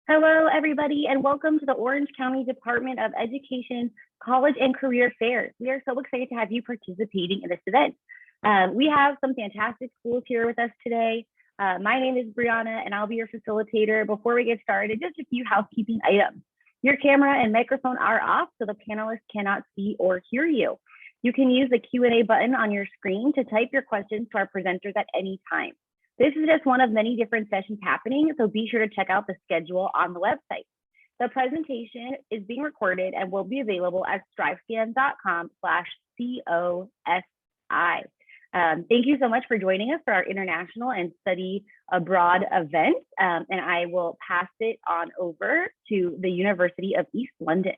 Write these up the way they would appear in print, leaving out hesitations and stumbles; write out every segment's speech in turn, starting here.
Hello, everybody, and welcome to the Orange County Department of Education College and Career Fairs. We are so excited to have you participating in this event. We have some fantastic schools here with us today. My name is Brianna, and I'll be your facilitator. Before we get started, just a few housekeeping items. Your camera and microphone are off, so the panelists cannot see or hear you. You can use the Q&A button on your screen to type your questions to our presenters at any time. This is just one of many different sessions happening, so be sure to check out the schedule on the website. The presentation is being recorded and will be available at strivescan.com/COSI. Thank you so much for joining us for our international and study abroad event, and I will pass it on over to the University of East London.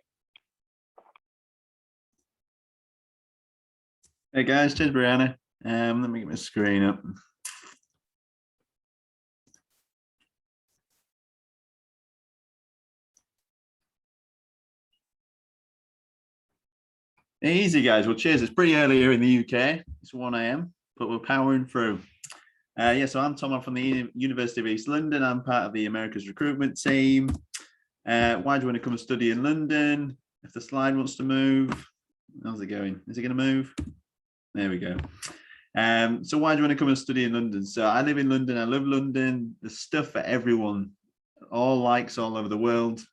Hey guys, cheers Brianna. Let me get my screen up. Easy guys, well cheers. It's pretty early here in the UK. It's 1 AM, but we're powering through. So I'm Tom. I'm from the University of East London. I'm part of the Americas recruitment team. Why do you want to come and study in London? If the slide wants to move, how's it going? Is it going to move? There we go. So why do you want to come and study in London? So I live in London. I love London. There's stuff for everyone, all likes all over the world.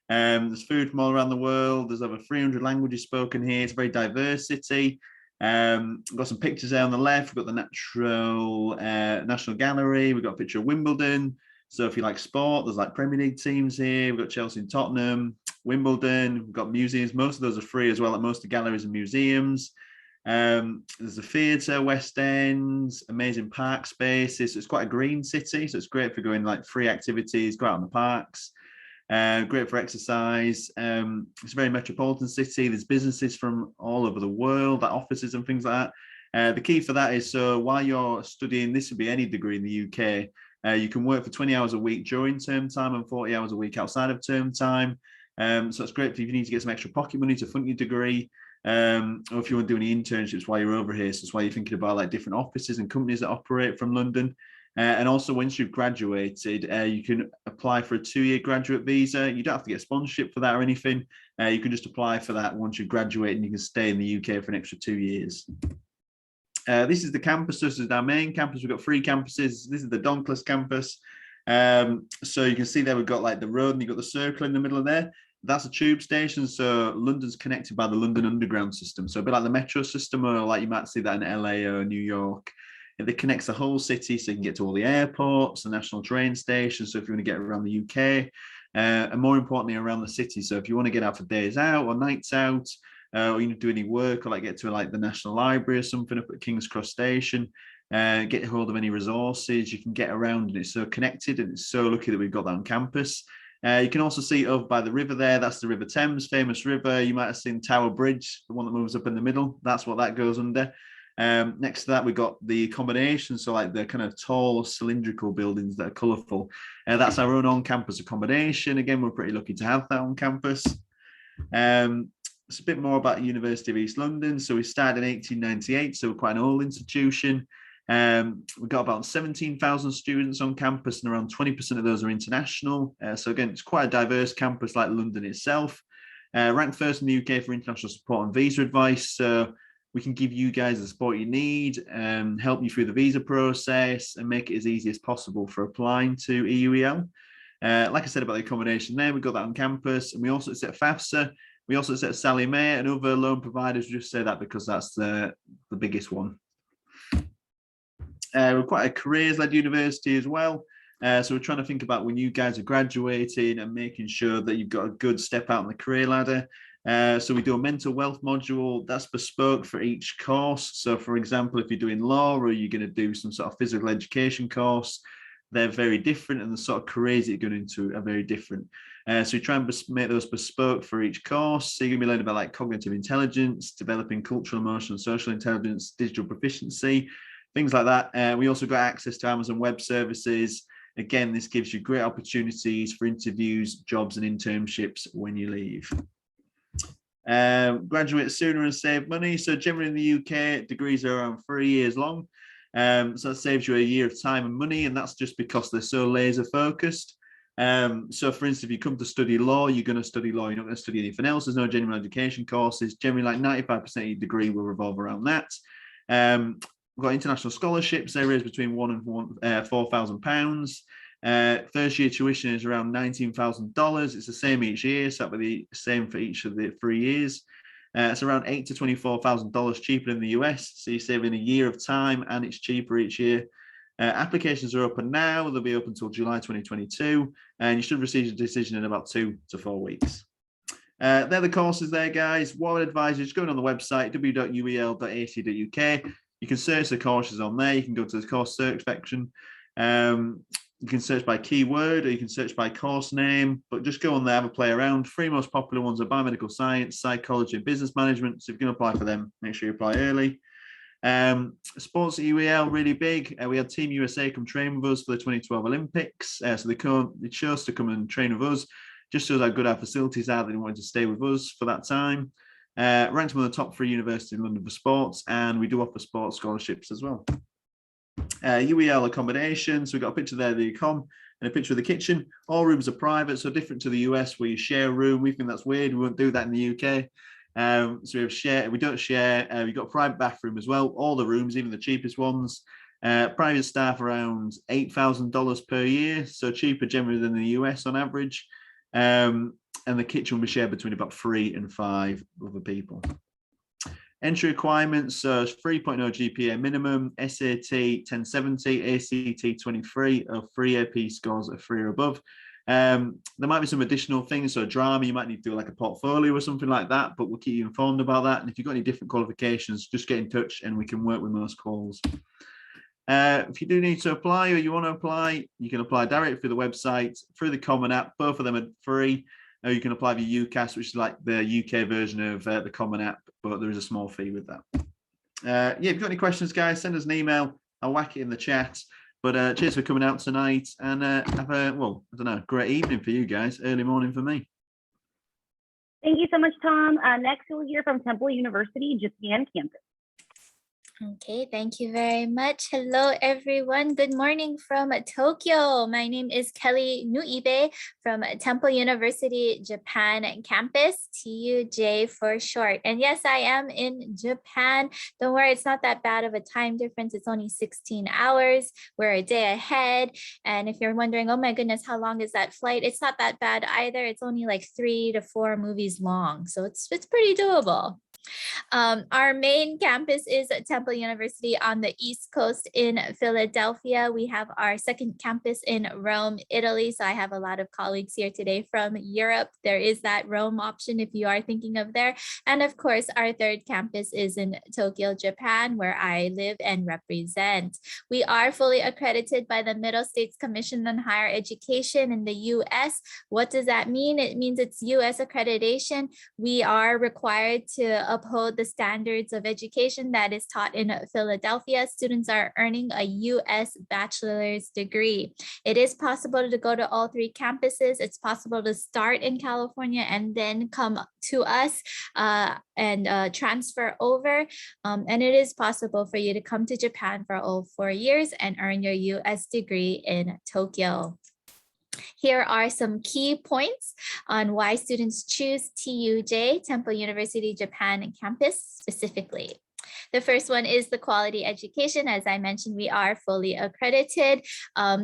There's food from all around the world. There's over 300 languages spoken here. It's a very diverse city. We've got some pictures there on the left. We've got the National Gallery. We've got a picture of Wimbledon. So if you like sport, there's like Premier League teams here. We've got Chelsea and Tottenham, Wimbledon. We've got museums. Most of those are free as well at most of the galleries and museums. There's a theatre, West End, amazing park spaces. So it's quite a green city. So it's great for going like free activities, go out in the parks. Great for exercise. It's a very metropolitan city. There's businesses from all over the world, like offices and things like that. The key for that is, so while you're studying, this would be any degree in the UK, you can work for 20 hours a week during term time and 40 hours a week outside of term time. So it's great if you need to get some extra pocket money to fund your degree, or if you want to do any internships while you're over here. So that's why you're thinking about like different offices and companies that operate from London. And also, once you've graduated, you can apply for a 2-year graduate visa. You don't have to get sponsorship for that or anything. You can just apply for that once you graduate, and you can stay in the UK for an extra 2 years. This is the campus. This is our main campus. We've got 3 campuses. This is the Doncaster campus. So you can see there we've got like the road, and you've got the circle in the middle of there. That's a tube station. So London's connected by the London Underground system. So a bit like the metro system, or like you might see that in LA or New York. It connects the whole city, so you can get to all the airports, the national train stations. So if you want to get around the UK, and more importantly, around the city. So if you want to get out for days out or nights out, or you do any work, or like get to like the National Library or something up at King's Cross Station, get hold of any resources, you can get around, and it's so connected, and it's so lucky that we've got that on campus. You can also see over by the river there, that's the River Thames, famous river. You might have seen Tower Bridge, the one that moves up in the middle. That's what that goes under. Next to that, we've got the accommodation, so like the kind of tall cylindrical buildings that are colourful. That's our own on-campus accommodation. Again, we're pretty lucky to have that on campus. It's a bit more about the University of East London. So we started in 1898, so we're quite an old institution. We've got about 17,000 students on campus, and around 20% of those are international. So again, it's quite a diverse campus like London itself. Ranked first in the UK for international support and visa advice. So we can give you guys the support you need, help you through the visa process, and make it as easy as possible for applying to EUEL. Like I said about the accommodation there, we've got that on campus, and we also sit at FAFSA. We also sit at Sallie Mae and other loan providers. We just say that because that's the biggest one. We're quite a careers-led university as well. So we're trying to think about when you guys are graduating and making sure that you've got a good step out on the career ladder. So we do a mental wealth module that's bespoke for each course. So for example, if you're doing law or you're going to do some sort of physical education course, they're very different, and the sort of careers that you're going into are very different. So we try and make those bespoke for each course. So you're going to be learning about like cognitive intelligence, developing cultural, emotional, and social intelligence, digital proficiency, things like that. We also got access to Amazon Web Services. Again, this gives you great opportunities for interviews, jobs, and internships when you leave. Graduate sooner and save money. So generally in the UK, degrees are around 3 years long. So that saves you a year of time and money, and that's just because they're so laser focused. So for instance, if you come to study law, you're going to study law. You're not going to study anything else. There's no general education courses. Generally, like 95% of your degree will revolve around that. We've got international scholarships. They range between £1,000 and £4,000. First year tuition is around $19,000. It's the same each year, so that'll be the same for each of the 3 years. It's around $8,000 to $24,000 cheaper in the US, so you're saving a year of time, and it's cheaper each year. Applications are open now. They'll be open until July 2022, and you should receive a decision in about 2 to 4 weeks. They're the courses there, guys. What I would advise you is going on the website, www.uel.ac.uk. You can search the courses on there. You can go to the course search section. You can search by keyword, or you can search by course name, but just go on there, have a play around. 3 most popular ones are biomedical science, psychology, and business management. So if you're going to apply for them, make sure you apply early. Sports at UEL, really big. We had Team USA come train with us for the 2012 Olympics. So they chose to come and train with us. Just shows how good our facilities are. They wanted to stay with us for that time. Ranked one of the top 3 universities in London for sports, and we do offer sports scholarships as well. Uel Accommodation. So we've got a picture there of the accom and a picture of the kitchen. All rooms are private, so different to the US where you share a room. We think that's weird. We won't do that in the UK. So we don't share. We've got a private bathroom as well. All the rooms, even the cheapest ones. Private staff around $8,000 per year, so cheaper generally than the US on average. And the kitchen will be shared between about 3 and 5 other people. Entry requirements, so 3.0 GPA minimum, SAT 1070, ACT 23, or 3 AP scores of 3 or above. There might be some additional things, so drama, you might need to do like a portfolio or something like that, but we'll keep you informed about that. And if you've got any different qualifications, just get in touch and we can work with most calls. If you do need to apply, or you want to apply, you can apply directly through the website, through the Common App. Both of them are free. Or you can apply via UCAS, which is like the UK version of the Common App, but there is a small fee with that. Yeah, if you've got any questions, guys, send us an email. I'll whack it in the chat. But cheers for coming out tonight, and have a, well, I don't know, great evening for you guys, early morning for me. Thank you so much, Tom. Next, we'll hear from Temple University, Japan campus. Okay, thank you very much. Hello, everyone. Good morning from Tokyo. My name is Kelly Nuibe from Temple University Japan campus, TUJ for short. And yes, I am in Japan. Don't worry, it's not that bad of a time difference. It's only 16 hours. We're a day ahead. And if you're wondering, oh my goodness, how long is that flight? It's not that bad either. It's only like 3 to 4 movies long. So it's pretty doable. Our main campus is Temple University on the East Coast in Philadelphia. We have our second campus in Rome, Italy. So I have a lot of colleagues here today from Europe. There is that Rome option if you are thinking of there. And of course, our third campus is in Tokyo, Japan, where I live and represent. We are fully accredited by the Middle States Commission on Higher Education in the US. What does that mean? It means it's US accreditation. We are required to uphold the standards of education that is taught in Philadelphia. Students are earning a US bachelor's degree. It is possible to go to all 3 campuses. It's possible to start in California and then come to us and transfer over. And it is possible for you to come to Japan for all 4 years and earn your US degree in Tokyo. Here are some key points on why students choose TUJ, Temple University Japan campus specifically. The first one is the quality education. As I mentioned, we are fully accredited.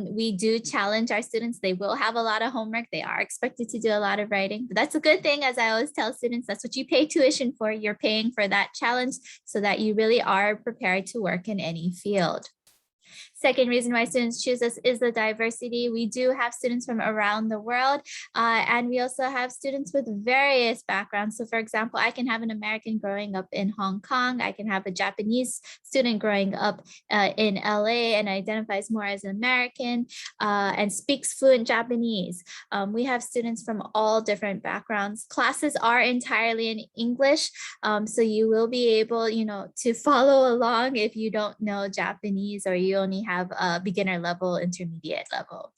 We do challenge our students. They will have a lot of homework. They are expected to do a lot of writing, but that's a good thing. As I always tell students, that's what you pay tuition for. You're paying for that challenge so that you really are prepared to work in any field. Second reason why students choose us is the diversity. We do have students from around the world, and we also have students with various backgrounds. So for example, I can have an American growing up in Hong Kong. I can have a Japanese student growing up in LA and identifies more as an American and speaks fluent Japanese. We have students from all different backgrounds. Classes are entirely in English, so you will be able, to follow along if you don't know Japanese or you only have a beginner level, intermediate level.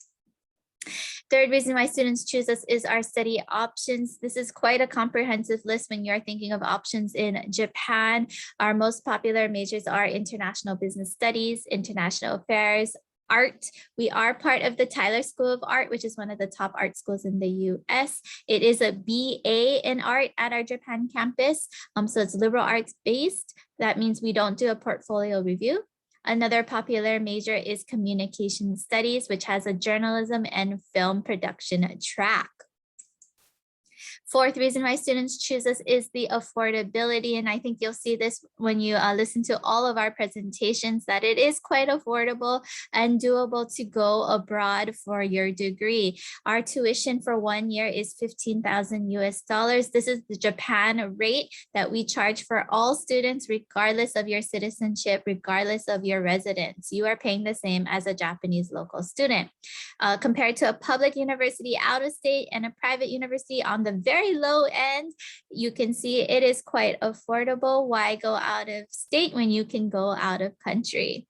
Third reason why students choose us is our study options. This is quite a comprehensive list when you're thinking of options in Japan. Our most popular majors are international business studies, international affairs, art. We are part of the Tyler School of Art, which is one of the top art schools in the US. It is a BA in art at our Japan campus. So it's liberal arts based. That means we don't do a portfolio review. Another popular major is communication studies, which has a journalism and film production track. Fourth reason why students choose us is the affordability. And I think you'll see this when you listen to all of our presentations, that it is quite affordable and doable to go abroad for your degree. Our tuition for 1 year is $15,000 US. This is the Japan rate that we charge for all students, regardless of your citizenship, regardless of your residence. You are paying the same as a Japanese local student. Compared to a public university out of state and a private university on the very low end, you can see it is quite affordable. Why go out of state when you can go out of country?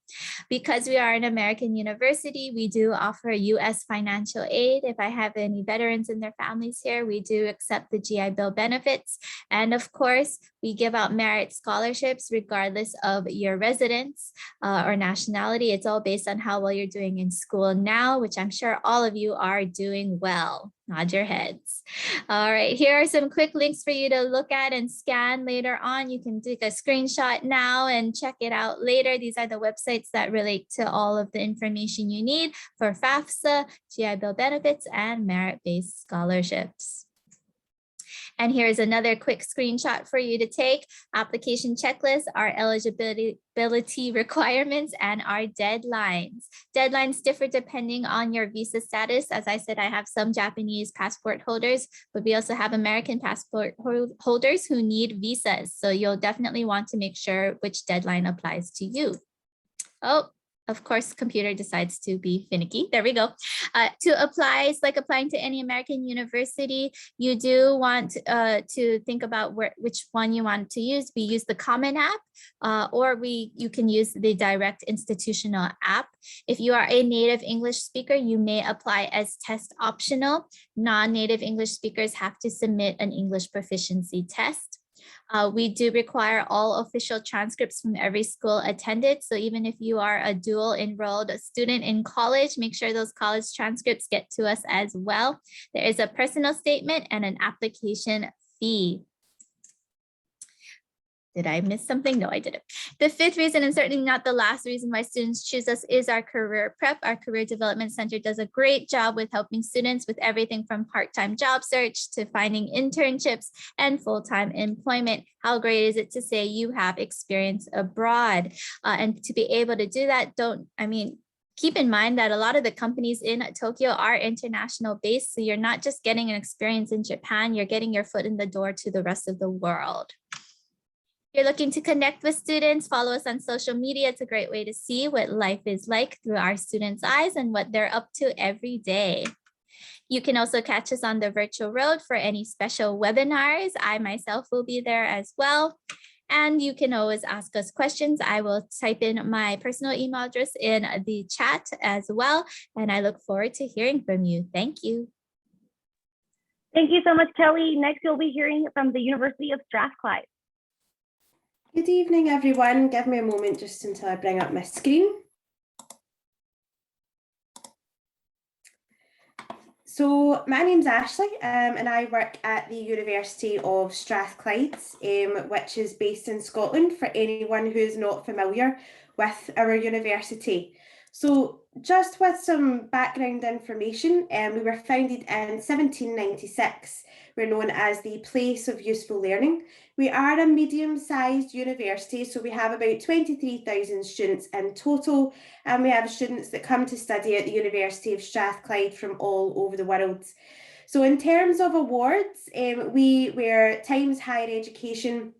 Because we are an American university, we do offer US financial aid. If I have any veterans and their families here, we do accept the GI Bill benefits. And of course, we give out merit scholarships regardless of your residence or nationality. It's all based on how well you're doing in school now, which I'm sure all of you are doing well. Nod your heads. All right, here are some quick links for you to look at and scan later on. You can take a screenshot now and check it out later. These are the websites that relate to all of the information you need for FAFSA, GI Bill benefits, and merit-based scholarships. And here's another quick screenshot for you to take. Application checklist, our eligibility requirements, and our deadlines. Deadlines differ depending on your visa status. As I said, I have some Japanese passport holders, but we also have American passport holders who need visas. So you'll definitely want to make sure which deadline applies to you. Oh, of course, computer decides to be finicky. There we go. To apply, it's like applying to any American university. You do want to think about which one you want to use. We use the Common App, or you can use the Direct Institutional App. If you are a native English speaker, you may apply as test optional. Non-native English speakers have to submit an English proficiency test. We do require all official transcripts from every school attended. So even if you are a dual enrolled student in college, make sure those college transcripts get to us as well. There is a personal statement and an application fee. Did I miss something? No, I didn't. The fifth reason, and certainly not the last reason why students choose us, is our career prep. Our Career Development Center does a great job with helping students with everything from part-time job search to finding internships and full-time employment. How great is it to say you have experience abroad? And to be able to do that, keep in mind that a lot of the companies in Tokyo are international based. So you're not just getting an experience in Japan, you're getting your foot in the door to the rest of the world. If you're looking to connect with students, follow us on social media. It's a great way to see what life is like through our students' eyes and what they're up to every day. You can also catch us on the virtual road for any special webinars. I myself will be there as well. And you can always ask us questions. I will type in my personal email address in the chat as well. And I look forward to hearing from you. Thank you. Thank you so much, Kelly. Next, you'll be hearing from the University of Strathclyde. Good evening, everyone. Give me a moment just until I bring up my screen. So my name's Ashley and I work at the University of Strathclyde, which is based in Scotland, for anyone who's not familiar with our university. So just with some background information, we were founded in 1796. We're known as the Place of Useful Learning. We are a medium-sized university, so we have about 23,000 students in total, and we have students that come to study at the University of Strathclyde from all over the world. So in terms of awards, we were Times Higher Education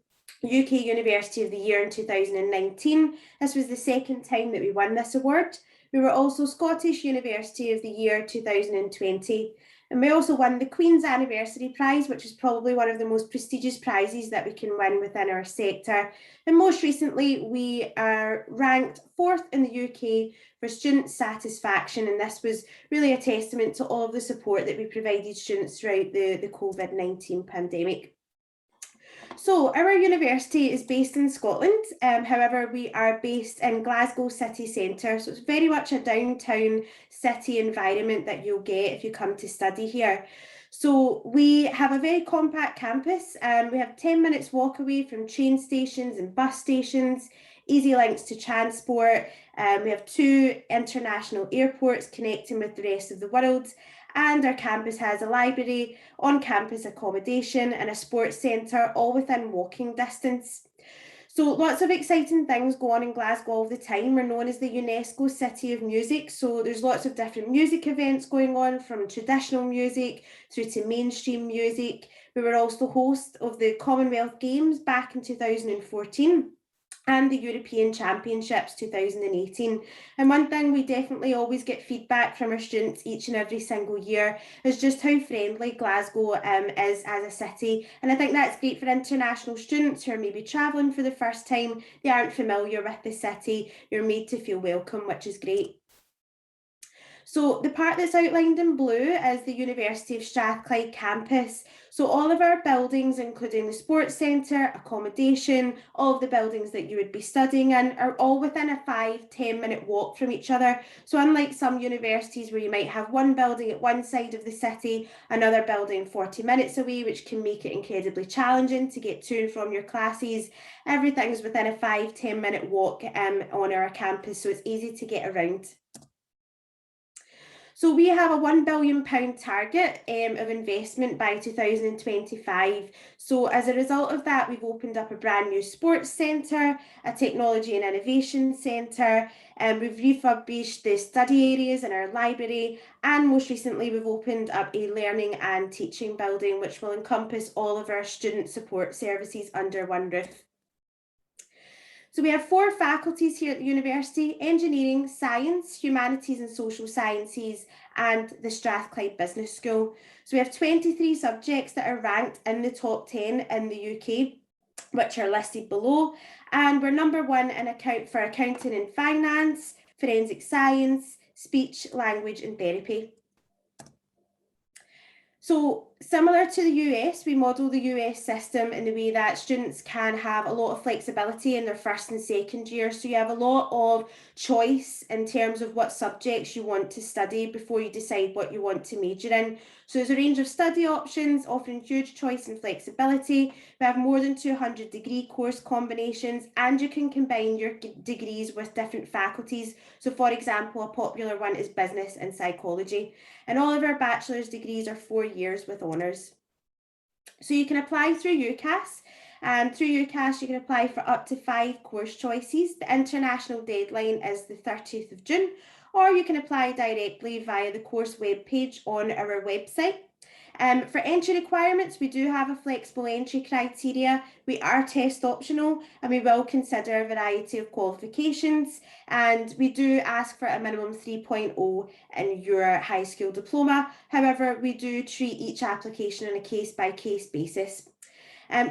UK University of the Year in 2019. This was the second time that we won this award. We were also Scottish University of the Year 2020. And we also won the Queen's Anniversary Prize, which is probably one of the most prestigious prizes that we can win within our sector. And most recently, we are ranked 4th in the UK for student satisfaction. And this was really a testament to all of the support that we provided students throughout the COVID-19 pandemic. So our university is based in Scotland. However, we are based in Glasgow city centre. So it's very much a downtown city environment that you'll get if you come to study here. So we have a very compact campus. We have 10 minutes walk away from train stations and bus stations, easy links to transport. We have 2 international airports connecting with the rest of the world. And our campus has a library, on-campus accommodation and a sports centre, all within walking distance. So lots of exciting things go on in Glasgow all the time. We're known as the UNESCO City of Music. So there's lots of different music events going on, from traditional music through to mainstream music. We were also host of the Commonwealth Games back in 2014. And the European Championships 2018. And one thing we definitely always get feedback from our students each and every single year is just how friendly Glasgow is as a city. And I think that's great for international students who are maybe travelling for the first time. They aren't familiar with the city. You're made to feel welcome, which is great. So the part that's outlined in blue is the University of Strathclyde campus. So all of our buildings, including the sports centre, accommodation, all of the buildings that you would be studying in, are all within a 5-10 minute walk from each other. So unlike some universities where you might have one building at one side of the city, another building 40 minutes away, which can make it incredibly challenging to get to and from your classes, everything's within a 5-10 minute walk on our campus, so it's easy to get around. So we have a £1 billion target of investment by 2025. So as a result of that, we've opened up a brand new sports centre, a technology and innovation centre, and we've refurbished the study areas in our library, and most recently we've opened up a learning and teaching building, which will encompass all of our student support services under one roof. So we have 4 faculties here at the university: engineering, science, humanities and social sciences, and the Strathclyde Business School. So we have 23 subjects that are ranked in the top 10 in the UK, which are listed below. And we're number 1 in for accounting and finance, forensic science, speech, language and therapy. So similar to the US, we model the US system in the way that students can have a lot of flexibility in their first and second year. So you have a lot of choice in terms of what subjects you want to study before you decide what you want to major in. So there's a range of study options, offering huge choice and flexibility. We have more than 200 degree course combinations, and you can combine your degrees with different faculties. So for example, a popular one is business and psychology. And all of our bachelor's degrees are 4 years with honours. So you can apply through UCAS, and through UCAS you can apply for up to 5 course choices. The international deadline is the 30th of June, or you can apply directly via the course webpage on our website. For entry requirements, we do have a flexible entry criteria. We are test optional, and we will consider a variety of qualifications, and we do ask for a minimum 3.0 in your high school diploma. However, we do treat each application on a case-by-case basis.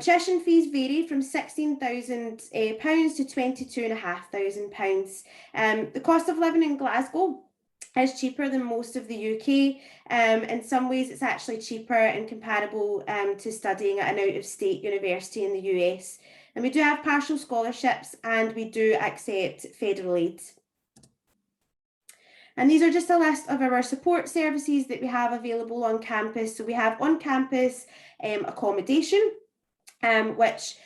Tuition fees vary from £16,000 to £22,500. The cost of living in Glasgow is cheaper than most of the UK. In some ways, it's actually cheaper and comparable to studying at an out-of-state university in the US. And we do have partial scholarships, and we do accept federal aid. And these are just a list of our support services that we have available on campus. So we have on-campus accommodation, which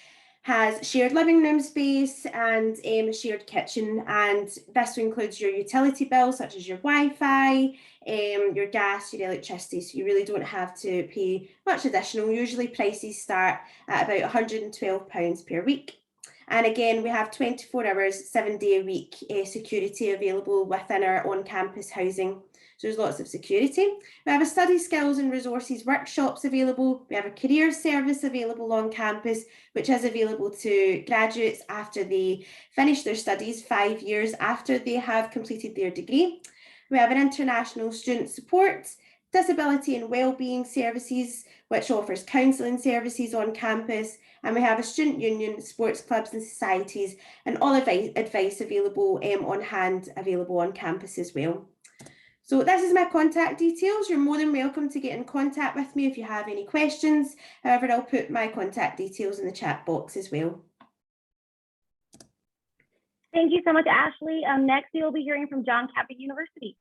has shared living room space and a shared kitchen, and this includes your utility bills such as your Wi-Fi, your gas, your electricity, so you really don't have to pay much additional. Usually prices start at about £112 per week. And again, we have 24 hours, 7 day a week security available within our on-campus housing. So there's lots of security. We have a study skills and resources workshops available. We have a career service available on campus, which is available to graduates after they finish their studies 5 years after they have completed their degree. We have an international student support, disability and wellbeing services, which offers counselling services on campus. And we have a student union, sports clubs and societies, and all advice available on hand, available on campus as well. So this is my contact details. You're more than welcome to get in contact with me if you have any questions. However, I'll put my contact details in the chat box as well. Thank you so much, Ashley. Next, we will be hearing from John Cabot University.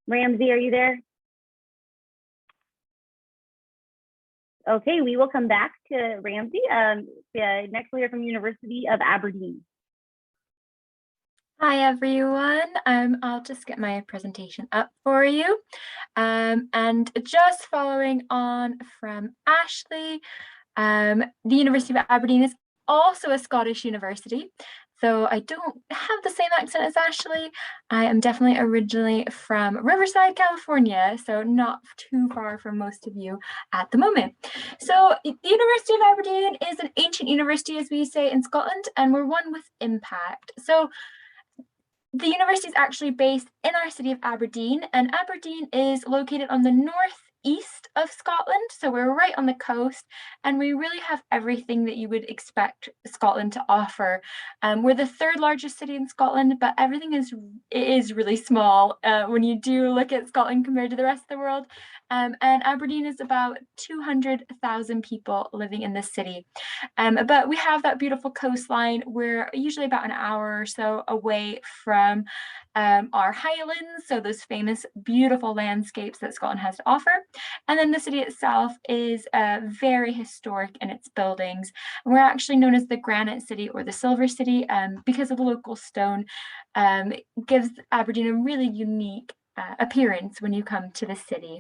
Ramsey, are you there? Okay, we will come back to Ramsey. Next we'll hear from University of Aberdeen. Hi everyone, I'll just get my presentation up for you. And just following on from Ashley, the University of Aberdeen is also a Scottish university. So I don't have the same accent as Ashley. I am definitely originally from Riverside, California, so not too far from most of you at the moment. So the University of Aberdeen is an ancient university, as we say in Scotland, and we're one with impact. So the university is actually based in our city of Aberdeen, and Aberdeen is located on the northeast of Scotland. So we're right on the coast, and we really have everything that you would expect Scotland to offer. We're the third largest city in Scotland, but everything is really small when you do look at Scotland compared to the rest of the world. And Aberdeen is about 200,000 people living in this city. But we have that beautiful coastline. We're usually about an hour or so away from our highlands, so those famous beautiful landscapes that Scotland has to offer. And then the city itself is very historic in its buildings. And we're actually known as the Granite City or the Silver City because of the local stone. It gives Aberdeen a really unique appearance when you come to the city.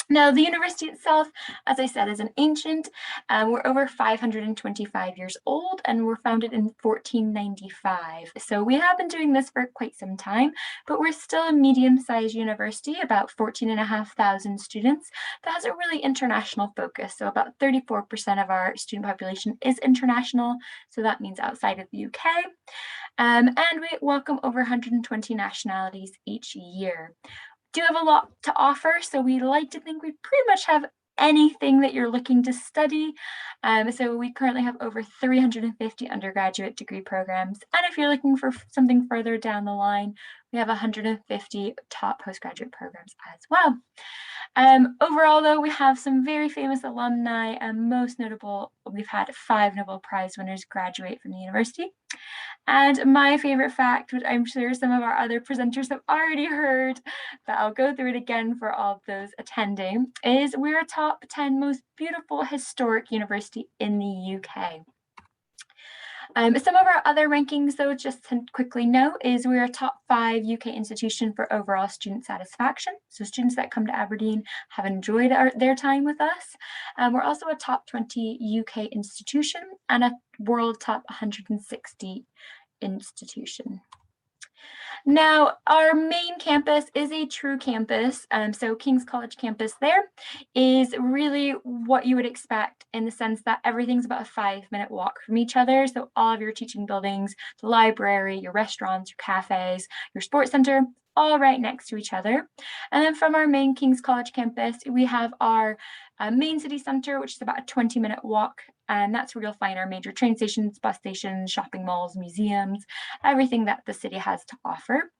Now, the university itself, as I said, is an ancient. We're over 525 years old, and we're founded in 1495. So we have been doing this for quite some time, but we're still a medium-sized university, about 14,500 students. That has a really international focus. So about 34% of our student population is international. So that means outside of the UK. And we welcome over 120 nationalities each year. Do have a lot to offer, so we like to think we pretty much have anything that you're looking to study. So we currently have over 350 undergraduate degree programs, and if you're looking for something further down the line, we have 150 top postgraduate programs as well. Overall, though, we have some very famous alumni, and most notable, we've had 5 Nobel Prize winners graduate from the university. And my favorite fact, which I'm sure some of our other presenters have already heard, but I'll go through it again for all of those attending, is we're a top 10 most beautiful historic university in the UK. Some of our other rankings, though, just to quickly note, is we're a top 5 UK institution for overall student satisfaction. So students that come to Aberdeen have enjoyed their time with us. We're also a top 20 UK institution and a world top 160 institution. Now, our main campus is a true campus. So King's College campus there is really what you would expect in the sense that everything's about a 5-minute walk from each other. So all of your teaching buildings, the library, your restaurants, your cafes, your sports center, all right next to each other. And then from our main King's College campus, we have our main city center, which is about a 20-minute walk. And that's where you'll find our major train stations, bus stations, shopping malls, museums, everything that the city has to offer.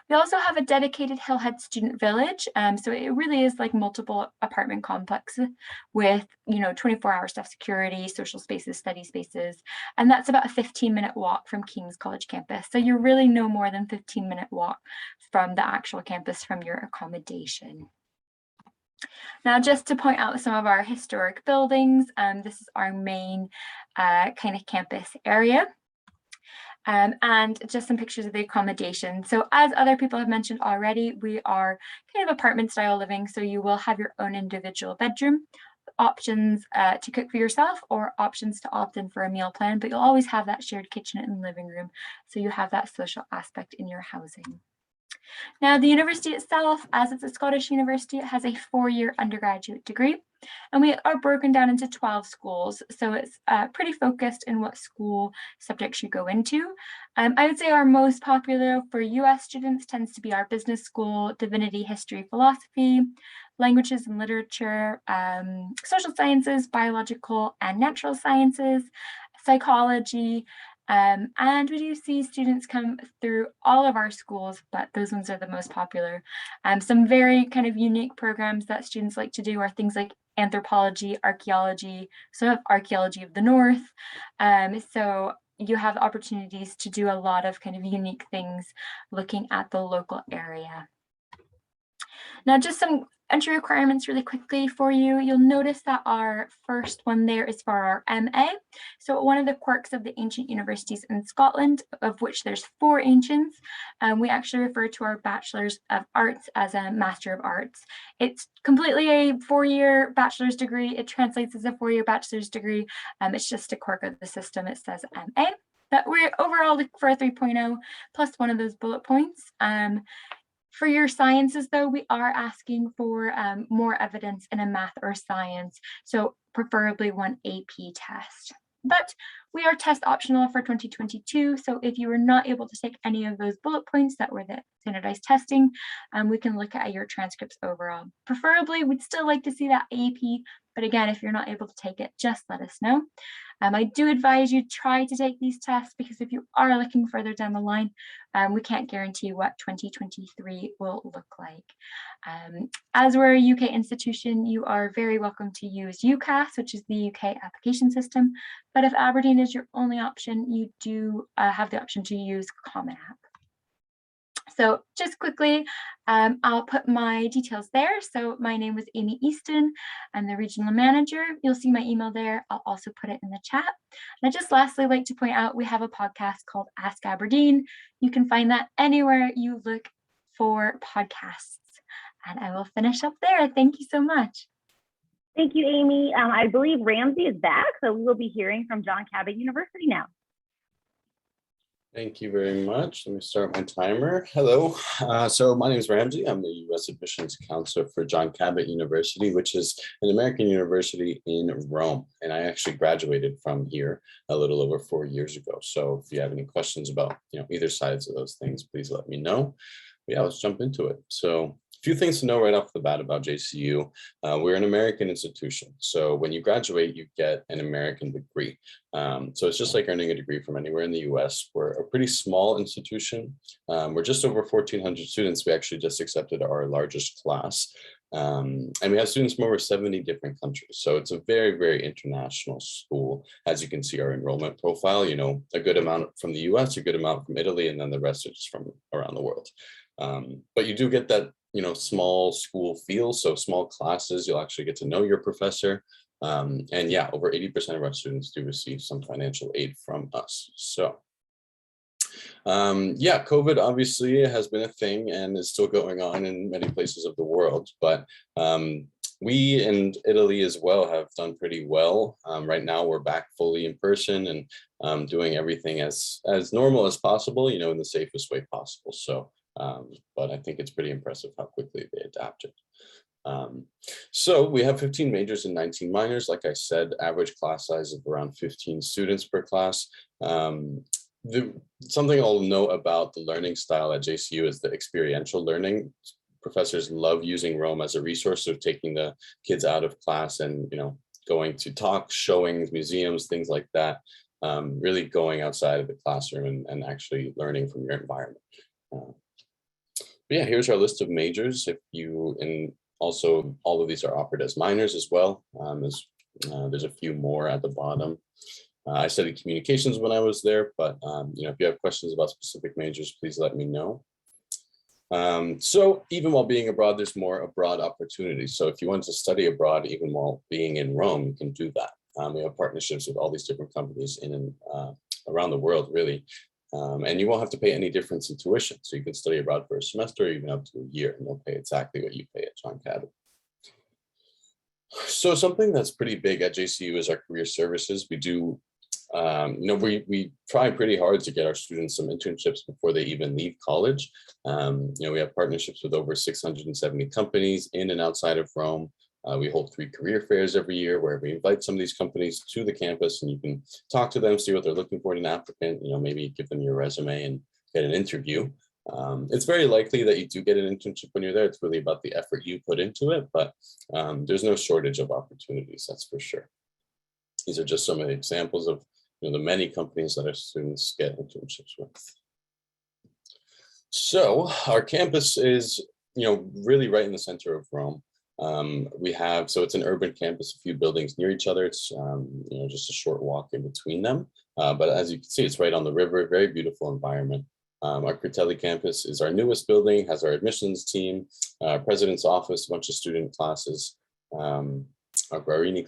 We also have a dedicated Hillhead student village. So it really is like multiple apartment complexes with, 24-hour staff security, social spaces, study spaces. And that's about a 15-minute walk from King's College campus. So you're really no more than 15-minute walk from the actual campus from your accommodation. Now, just to point out some of our historic buildings, this is our main kind of campus area. And just some pictures of the accommodation. So as other people have mentioned already, we are kind of apartment style living. So you will have your own individual bedroom, options to cook for yourself or options to opt in for a meal plan, but you'll always have that shared kitchen and living room. So you have that social aspect in your housing. Now, the university itself, as it's a Scottish university, it has a 4-year undergraduate degree, and we are broken down into 12 schools. So it's pretty focused in what school subjects you go into. I would say our most popular for US students tends to be our business school, divinity, history, philosophy, languages and literature, social sciences, biological and natural sciences, psychology, and we do see students come through all of our schools, but those ones are the most popular. Some very kind of unique programs that students like to do are things like anthropology, archaeology, so we have archaeology of the North. So you have opportunities to do a lot of kind of unique things looking at the local area. Now, just some entry requirements really quickly for you. You'll notice that our first one there is for our MA. So one of the quirks of the ancient universities in Scotland, of which there's 4 ancients, we actually refer to our Bachelor's of Arts as a Master of Arts. It's completely a 4-year bachelor's degree. It translates as a 4-year bachelor's degree. It's just a quirk of the system. It says MA. But we're overall looking for a 3.0 plus one of those bullet points. For your sciences, though, we are asking for more evidence in a math or science, so preferably one AP test. But we are test optional for 2022, so if you were not able to take any of those bullet points that were the standardized testing, we can look at your transcripts overall. Preferably, we'd still like to see that AP, but again, if you're not able to take it, just let us know. I do advise you try to take these tests because if you are looking further down the line, we can't guarantee what 2023 will look like. As we're a UK institution, you are very welcome to use UCAS, which is the UK application system. But if Aberdeen is your only option, you do have the option to use Common App. So just quickly, I'll put my details there. So my name was Amy Easton. I'm the regional manager. You'll see my email there. I'll also put it in the chat. And I just lastly like to point out we have a podcast called Ask Aberdeen. You can find that anywhere you look for podcasts. And I will finish up there. Thank you so much. Thank you, Amy. I believe Ramsey is back, so we will be hearing from John Cabot University now. Thank you very much. Let me start my timer. Hello. So my name is Ramsey. I'm the U.S. Admissions Counselor for John Cabot University, which is an American university in Rome. And I actually graduated from here a little over 4 years ago. So if you have any questions about either sides of those things, please let me know. But yeah, let's jump into it. So a few things to know right off the bat about JCU. We're an American institution. So when you graduate, you get an American degree. So it's just like earning a degree from anywhere in the US. We're a pretty small institution. We're just over 1,400 students. We actually just accepted our largest class. And we have students from over 70 different countries. So it's a very, very international school. As you can see, our enrollment profile, a good amount from the US, a good amount from Italy, and then the rest are just from around the world. But you do get that small school feel. So small classes, you'll actually get to know your professor. And yeah, over 80% of our students do receive some financial aid from us. So yeah, COVID obviously has been a thing and is still going on in many places of the world, but we and Italy as well have done pretty well. Right now we're back fully in person and doing everything as normal as possible, in the safest way possible. So but I think it's pretty impressive how quickly they adapted. So we have 15 majors and 19 minors. Like I said, average class size of around 15 students per class. Something I'll note about the learning style at JCU is the experiential learning. Professors love using Rome as a resource of taking the kids out of class and going to talks, showings, museums, things like that. Really going outside of the classroom and actually learning from your environment. But yeah, here's our list of majors. And also all of these are offered as minors as well. There's a few more at the bottom. I studied communications when I was there, but if you have questions about specific majors, please let me know. So even while being abroad, there's more abroad opportunities. So if you want to study abroad, even while being in Rome, you can do that. We have partnerships with all these different companies in and around the world, really. And you won't have to pay any difference in tuition. So you can study abroad for a semester or even up to a year, and they'll pay exactly what you pay at John Cabot. So something that's pretty big at JCU is our career services. We do, we try pretty hard to get our students some internships before they even leave college. We have partnerships with over 670 companies in and outside of Rome. We hold 3 career fairs every year where we invite some of these companies to the campus and you can talk to them, see what they're looking for in an applicant, maybe give them your resume and get an interview. It's very likely that you do get an internship when you're there. It's really about the effort you put into it, but there's no shortage of opportunities, that's for sure. These are just some of the examples of the many companies that our students get internships with. So our campus is really right in the center of Rome. So it's an urban campus, a few buildings near each other. It's just a short walk in between them. But as you can see, it's right on the river, very beautiful environment. Our Critelli campus is our newest building, has our admissions team, president's office, a bunch of student classes. Our Guarini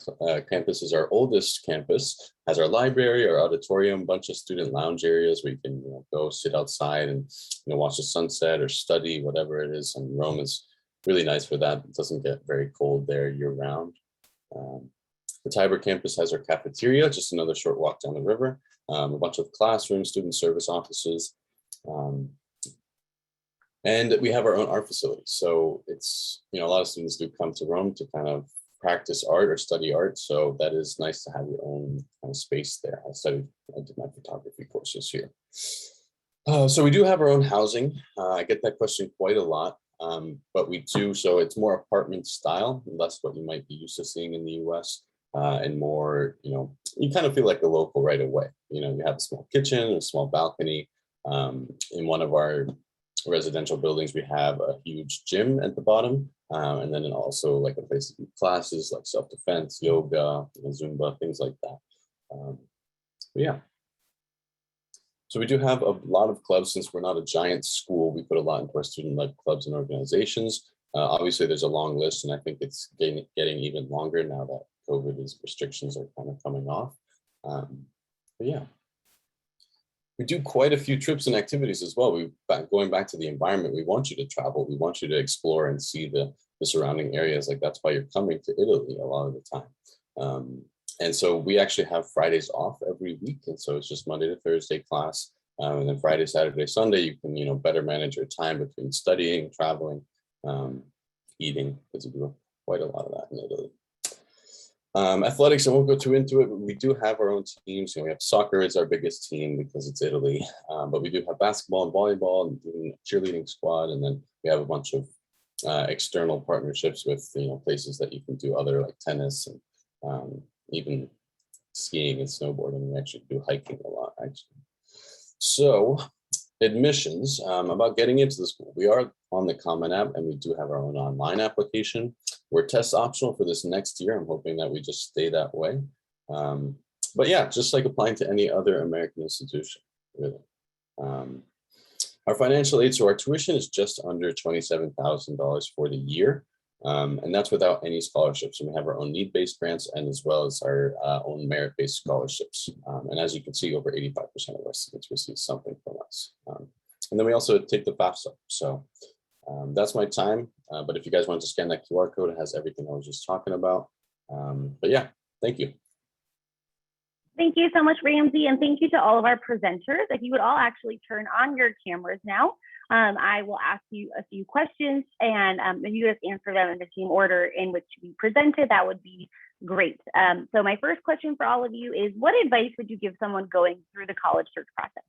campus is our oldest campus, has our library, our auditorium, a bunch of student lounge areas where you can go sit outside and watch the sunset or study, whatever it is. And Rome is really nice for that. It doesn't get very cold there year round. The Tiber campus has our cafeteria, just another short walk down the river, a bunch of classrooms, student service offices. And we have our own art facility. So it's, a lot of students do come to Rome to kind of practice art or study art. So that is nice to have your own kind of space there. I did my photography courses here. So we do have our own housing. I get that question quite a lot, but we do. So it's more apartment style, less what you might be used to seeing in the US, and more, you kind of feel like a local right away. You have a small kitchen, a small balcony. In one of our residential buildings, we have a huge gym at the bottom, and then also like a place to do classes like self-defense, yoga, Zumba, things like that. Yeah. So we do have a lot of clubs. Since we're not a giant school, we put a lot into our student-led clubs and organizations. Obviously, there's a long list, and I think it's getting even longer now that COVID restrictions are kind of coming off. But yeah. We do quite a few trips and activities as well. Going back to the environment, we want you to travel. We want you to explore and see the surrounding areas. Like that's why you're coming to Italy a lot of the time. And so we actually have Fridays off every week. And so it's just Monday to Thursday class. And then Friday, Saturday, Sunday, you can, better manage your time between studying, traveling, eating, because you do quite a lot of that in Italy. Athletics, I won't go too into it, but we do have our own teams. We have soccer is our biggest team because it's Italy, but we do have basketball and volleyball and even a cheerleading squad. And then we have a bunch of external partnerships with, places that you can do other like tennis and even skiing and snowboarding. We actually do hiking a lot, actually. So admissions, about getting into the school. We are on the Common App and we do have our own online application. We're test optional for this next year. I'm hoping that we just stay that way. But yeah, just like applying to any other American institution, really. Our financial aid, so our tuition is just under $27,000 for the year. And that's without any scholarships. And we have our own need-based grants and as well as our own merit-based scholarships. And as you can see, over 85% of our students receive something from us. And then we also take the FAFSA. So that's my time. But if you guys want to scan that QR code, it has everything I was just talking about. But yeah, thank you. Thank you so much, Ramsey. And thank you to all of our presenters. If you would all actually turn on your cameras now, I will ask you a few questions, and if you just answer them in the same order in which we presented, that would be great. So my first question for all of you is, what advice would you give someone going through the college search process?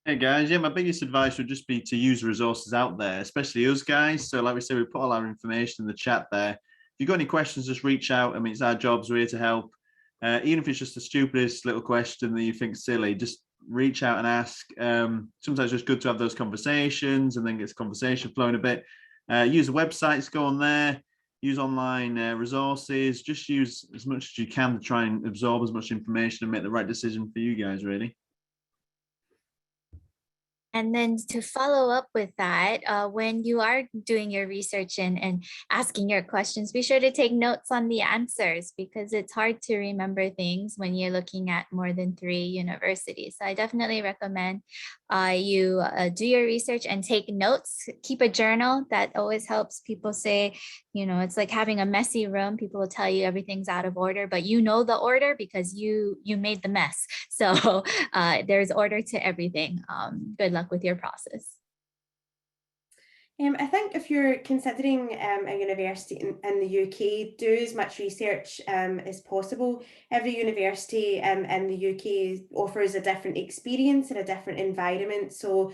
Hey guys, yeah, my biggest advice would just be to use resources out there, especially us guys. So like we said, we put all our information in the chat there. If you've got any questions, just reach out. I mean, it's our jobs, we're here to help. Even if it's just the stupidest little question that you think silly, just reach out and ask. Sometimes it's just good to have those conversations and then get the conversation flowing a bit. Use the websites, go on there, use online resources, just use as much as you can to try and absorb as much information and make the right decision for you guys, really. And then to follow up with that, when you are doing your research and asking your questions, be sure to take notes on the answers because it's hard to remember things when you're looking at more than 3 universities. So I definitely recommend you do your research and take notes. Keep a journal. That always helps. People say, it's like having a messy room. People will tell you everything's out of order, but you know the order because you made the mess. So there's order to everything. Good luck with your process. I think if you're considering a university in the UK, do as much research as possible. Every university in the UK offers a different experience and a different environment. So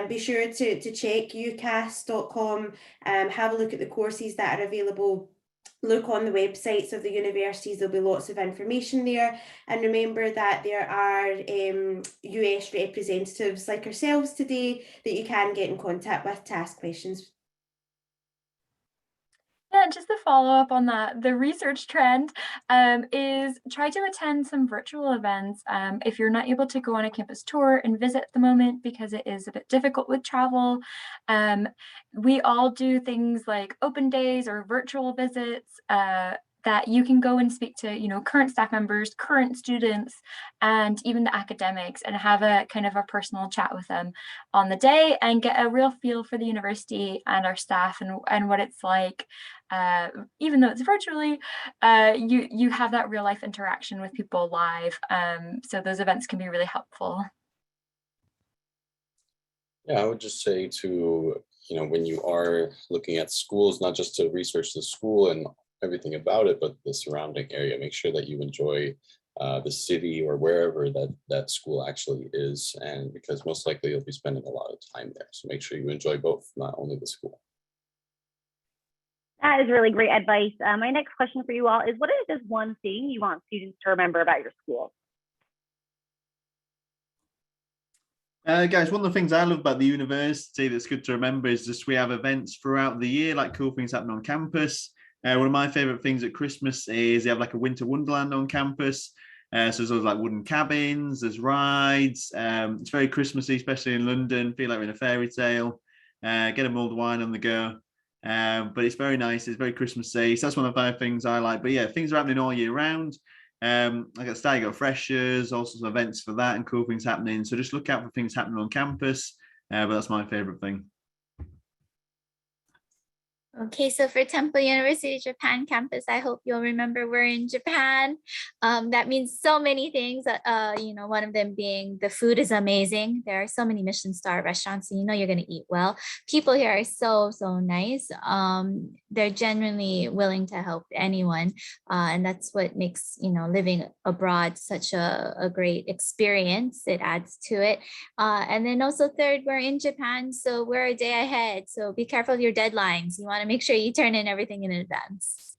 be sure to check ucas.com, have a look at the courses that are available. Look on the websites of the universities, there'll be lots of information there. And remember that there are US representatives like ourselves today that you can get in contact with to ask questions. Yeah, just to follow up on that, the research trend is try to attend some virtual events if you're not able to go on a campus tour and visit at the moment because it is a bit difficult with travel. We all do things like open days or virtual visits that you can go and speak to, current staff members, current students, and even the academics, and have a kind of a personal chat with them on the day and get a real feel for the university and our staff and what it's like. Even though it's virtually, you have that real life interaction with people live. So those events can be really helpful. Yeah, I would just say to, when you are looking at schools, not just to research the school and everything about it, but the surrounding area, make sure that you enjoy the city or wherever that school actually is. And because most likely you'll be spending a lot of time there. So make sure you enjoy both, not only the school. That is really great advice. My next question for you all is, what is just one thing you want students to remember about your school? Guys, one of the things I love about the university that's good to remember is just we have events throughout the year, like cool things happening on campus. One of my favorite things at Christmas is they have like a winter wonderland on campus. So there's always like wooden cabins, there's rides. It's very Christmassy, especially in London. Feel like we're in a fairy tale. Get a mulled wine on the go. But it's very nice. It's very Christmassy. So that's one of the 5 things I like. But yeah, things are happening all year round. Like at Stag, you got freshers, also some events for that and cool things happening. So just look out for things happening on campus. But that's my favorite thing. Okay, so for Temple University Japan campus, I hope you'll remember we're in Japan. That means so many things. One of them being the food is amazing. There are so many Michelin star restaurants, so you're going to eat well. People here are so nice. They're genuinely willing to help anyone, and that's what makes living abroad such a great experience. It adds to it. And then also third, we're in Japan, so we're a day ahead. So be careful of your deadlines. You want to make sure you turn in everything in advance.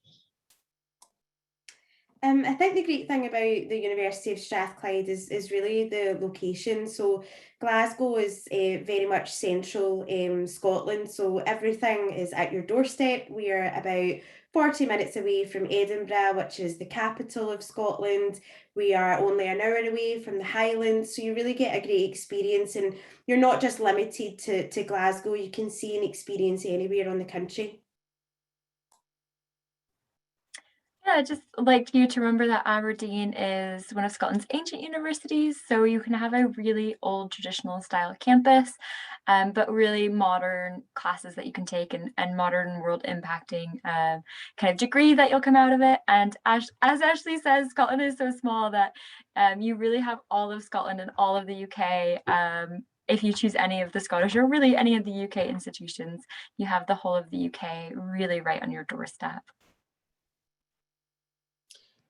I think the great thing about the University of Strathclyde is really the location. So Glasgow is very much central Scotland, so everything is at your doorstep. We are about 40 minutes away from Edinburgh, which is the capital of Scotland. We are only an hour away from the Highlands, so you really get a great experience, and you're not just limited to Glasgow. You can see and experience anywhere on the country. Yeah, I'd just like you to remember that Aberdeen is one of Scotland's ancient universities, so you can have a really old traditional style campus, but really modern classes that you can take and modern world impacting kind of degree that you'll come out of it. And as Ashley says, Scotland is so small that you really have all of Scotland and all of the UK. If you choose any of the Scottish or really any of the UK institutions, you have the whole of the UK really right on your doorstep.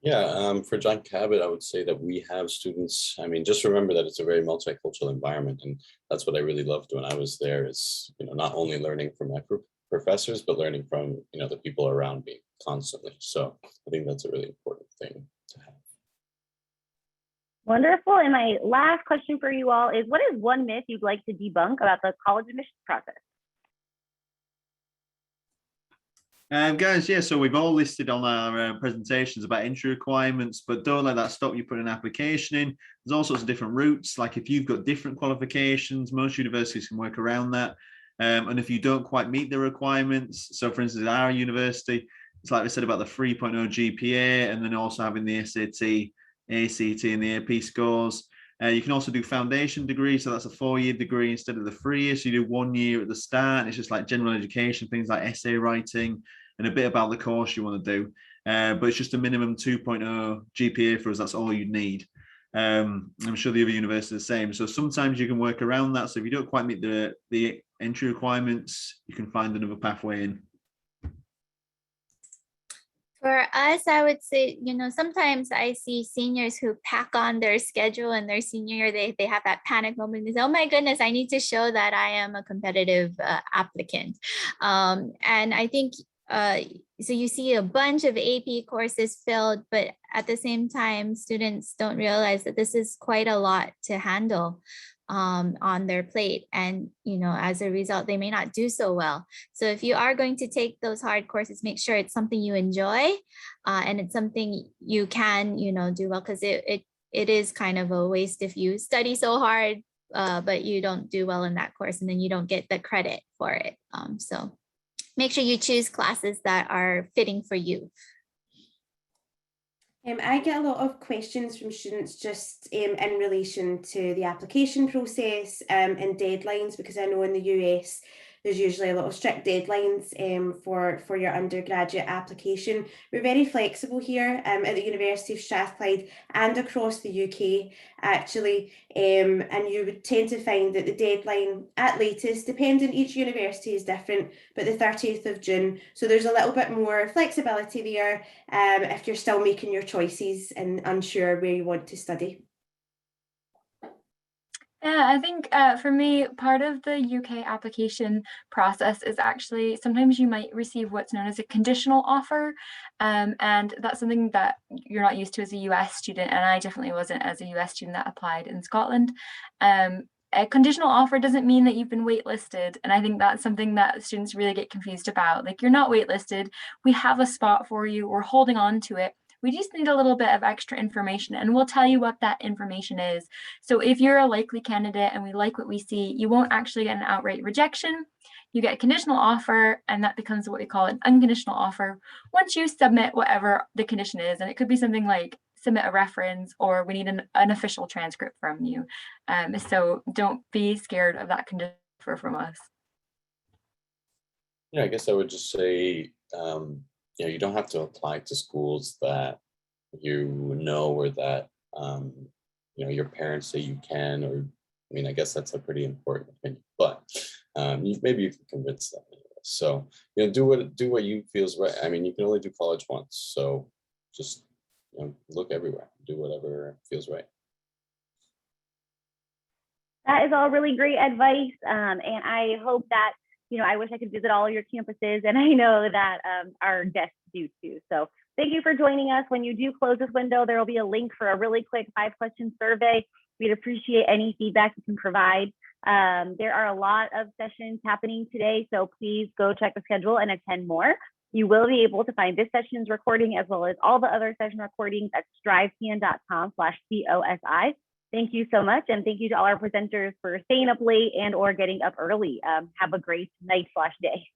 Yeah, for John Cabot, I would say that we have students. I mean, just remember that it's a very multicultural environment, and that's what I really loved when I was there. Is not only learning from my professors, but learning from the people around me constantly. So I think that's a really important thing to have. Wonderful. And my last question for you all is, what is one myth you'd like to debunk about the college admissions process? Guys, yeah, so we've all listed on our presentations about entry requirements, but don't let that stop you putting an application in. There's all sorts of different routes. Like if you've got different qualifications, most universities can work around that. And if you don't quite meet the requirements, so for instance, at our university, it's like we said about the 3.0 GPA and then also having the SAT, ACT and the AP scores. You can also do foundation degree, so that's a 4-year degree instead of the 3 years. So you do 1 year at the start, and it's just like general education, things like essay writing, and a bit about the course you want to do. But it's just a minimum 2.0 GPA for us. That's all you need. I'm sure the other universities are the same. So sometimes you can work around that. So if you don't quite meet the entry requirements, you can find another pathway in. For us, I would say, sometimes I see seniors who pack on their schedule in their senior year, they have that panic moment. They say, oh my goodness, I need to show that I am a competitive applicant. And I think, so you see a bunch of AP courses filled, but at the same time, students don't realize that this is quite a lot to handle on their plate. And, as a result, they may not do so well. So if you are going to take those hard courses, make sure it's something you enjoy and it's something you can, do well, because it is kind of a waste if you study so hard, but you don't do well in that course and then you don't get the credit for it. So make sure you choose classes that are fitting for you. I get a lot of questions from students just in relation to the application process and deadlines, because I know in the US there's usually a lot of strict deadlines for your undergraduate application. We're very flexible here at the University of Strathclyde and across the UK actually, and you would tend to find that the deadline at latest, depending each university is different, but the 30th of June. So there's a little bit more flexibility there if you're still making your choices and unsure where you want to study. Yeah, I think for me, part of the UK application process is actually sometimes you might receive what's known as a conditional offer. And that's something that you're not used to as a US student. And I definitely wasn't as a US student that applied in Scotland. A conditional offer doesn't mean that you've been waitlisted. And I think that's something that students really get confused about. Like, you're not waitlisted. We have a spot for you. We're holding on to it. We just need a little bit of extra information, and we'll tell you what that information is. So if you're a likely candidate and we like what we see, you won't actually get an outright rejection. You get a conditional offer, and that becomes what we call an unconditional offer once you submit whatever the condition is. And it could be something like submit a reference, or we need an official transcript from you. So don't be scared of that conditional offer from us. Yeah, I guess I would just say, you don't have to apply to schools that or that your parents say you can, or I guess that's a pretty important opinion, but maybe you can convince them anyway. So do what you feel is right. You can only do college once, so just look everywhere, do whatever feels right. That is all really great advice, and I hope that I wish I could visit all of your campuses, and I know that our guests do too. So thank you for joining us. When you do close this window, there will be a link for a really quick 5-question survey. We'd appreciate any feedback you can provide. There are a lot of sessions happening today, so please go check the schedule and attend more. You will be able to find this session's recording as well as all the other session recordings at strivecn.com/COSI. Thank you so much. And thank you to all our presenters for staying up late and or getting up early. Have a great night/day.